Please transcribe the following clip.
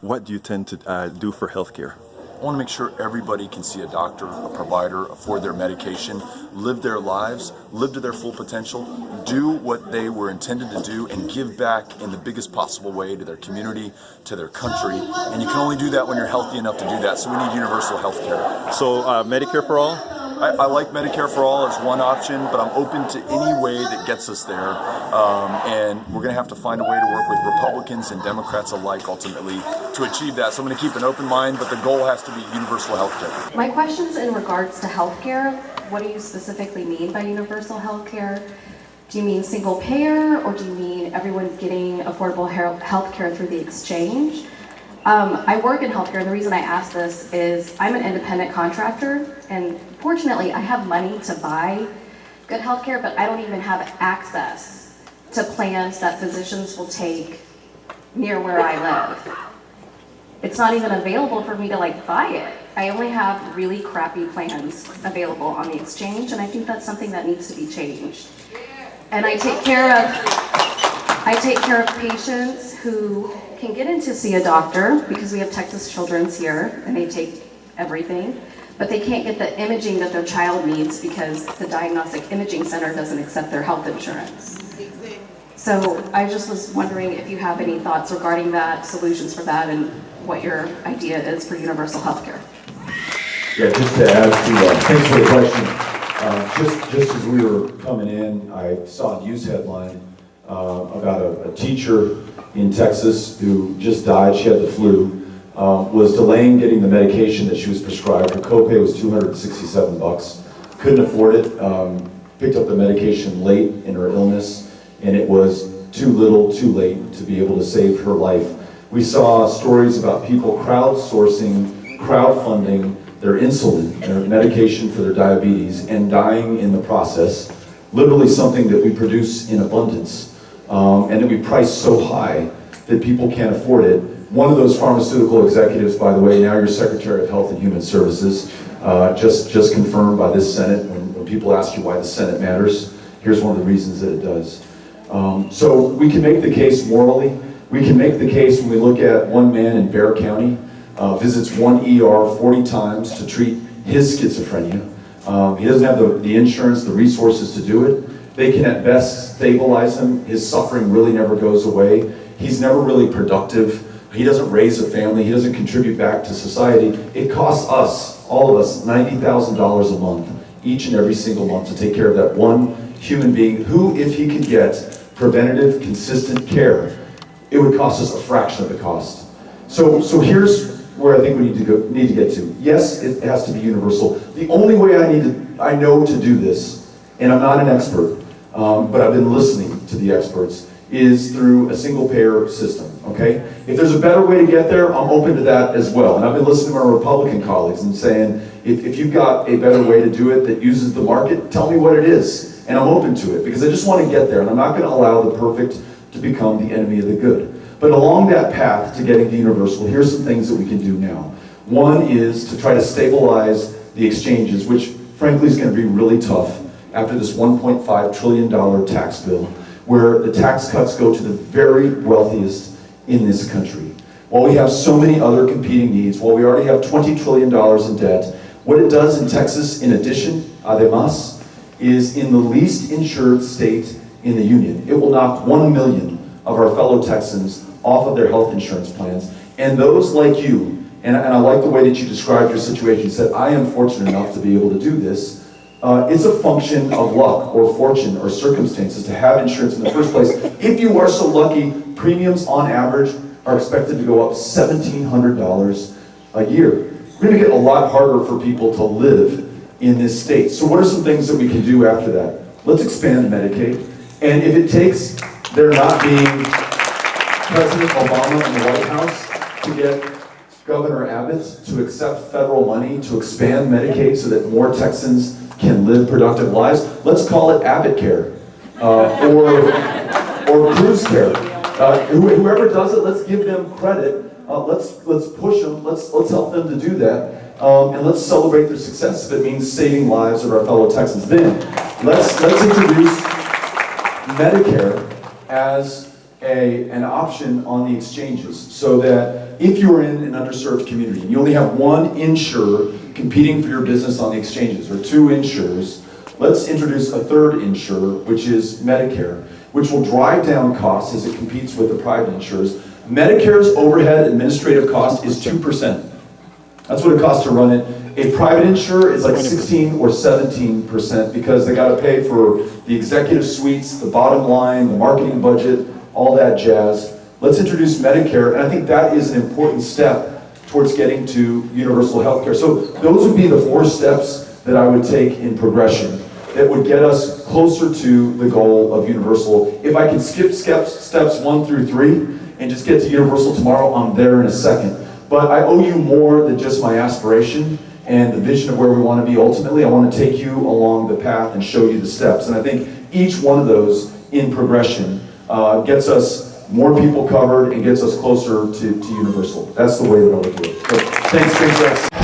what do you tend to do for healthcare? I want to make sure everybody can see a doctor, a provider, afford their medication, live their lives, live to their full potential, do what they were intended to do, and give back in the biggest possible way to their community, to their country. And you can only do that when you're healthy enough to do that. So we need universal health care. So Medicare for all? I like Medicare for all as one option, but I'm open to any way that gets us there. And we're going to have to find a way to work with Republicans and Democrats alike ultimately to achieve that. So I'm going to keep an open mind, but the goal has to be universal health care. My question's in regards to health care. What do you specifically mean by universal health care? Do you mean single payer, or do you mean everyone getting affordable health care through the exchange? I work in healthcare, and the reason I ask this is I'm an independent contractor, and fortunately I have money to buy good healthcare, but I don't even have access to plans that physicians will take near where I live. It's not even available for me to buy it. I only have really crappy plans available on the exchange, and I think that's something that needs to be changed. And I take care of patients who can get in to see a doctor because we have Texas Children's here and they take everything, but they can't get the imaging that their child needs because the Diagnostic Imaging Center doesn't accept their health insurance. So I just was wondering if you have any thoughts regarding that, solutions for that, and what your idea is for universal health care. Yeah, just to add to, thanks for the question. Just as we were coming in, I saw a news headline about a teacher in Texas who just died. She had the flu, was delaying getting the medication that she was prescribed. Her copay was $267. Couldn't afford it. Picked up the medication late in her illness, and it was too little, too late to be able to save her life. We saw stories about people crowdfunding their insulin, their medication for their diabetes, and dying in the process. Literally something that we produce in abundance. And that we price so high that people can't afford it. One of those pharmaceutical executives, by the way, now you're Secretary of Health and Human Services, just confirmed by this Senate. When people ask you why the Senate matters, here's one of the reasons that it does. So we can make the case morally. We can make the case when we look at one man in Bexar County, visits one ER 40 times to treat his schizophrenia. He doesn't have the insurance, the resources to do it. They can at best stabilize him. His suffering really never goes away. He's never really productive. He doesn't raise a family. He doesn't contribute back to society. It costs us, all of us, $90,000 a month, each and every single month, to take care of that one human being who, if he could get preventative, consistent care, it would cost us a fraction of the cost. So here's where I think we need to get to. Yes, it has to be universal. The only way I know to do this, and I'm not an expert, but I've been listening to the experts, is through a single payer system, okay? If there's a better way to get there, I'm open to that as well. And I've been listening to my Republican colleagues and saying, if you've got a better way to do it that uses the market, tell me what it is. And I'm open to it, because I just want to get there, and I'm not gonna allow the perfect to become the enemy of the good. But along that path to getting to universal, here's some things that we can do now. One is to try to stabilize the exchanges, which frankly is gonna be really tough after this $1.5 trillion tax bill, where the tax cuts go to the very wealthiest in this country. While we have so many other competing needs, while we already have $20 trillion in debt, what it does in Texas, in addition, además, is in the least insured state in the union. It will knock 1 million of our fellow Texans off of their health insurance plans. And those like you, and I like the way that you described your situation, you said, I am fortunate enough to be able to do this. It's a function of luck or fortune or circumstances to have insurance in the first place. If you are so lucky, premiums on average are expected to go up $1,700 a year. We're going to get a lot harder for people to live in this state. So what are some things that we can do after that? Let's expand Medicaid. And if it takes there not being President Obama in the White House to get Governor Abbott to accept federal money to expand Medicaid so that more Texans can live productive lives, let's call it Abbott Care, or Cruz Care. Whoever does it, let's give them credit. Let's push them. Let's help them to do that, and let's celebrate their success if it means saving lives of our fellow Texans. Then let's introduce Medicare as an option on the exchanges so that if you're in an underserved community and you only have one insurer competing for your business on the exchanges, or two insurers, let's introduce a third insurer, which is Medicare, which will drive down costs as it competes with the private insurers. Medicare's overhead administrative cost is 2%. That's what it costs to run it. A private insurer is like 16 or 17% because they got to pay for the executive suites, the bottom line, the marketing budget, all that jazz. Let's introduce Medicare, and I think that is an important step towards getting to universal health care. So those would be the 4 steps that I would take in progression that would get us closer to the goal of universal. If I can skip steps 1 through 3 and just get to universal tomorrow, I'm there in a second. But I owe you more than just my aspiration and the vision of where we want to be ultimately. I want to take you along the path and show you the steps. And I think each one of those in progression gets us more people covered and gets us closer to universal. That's the way that I would do it. So, thanks,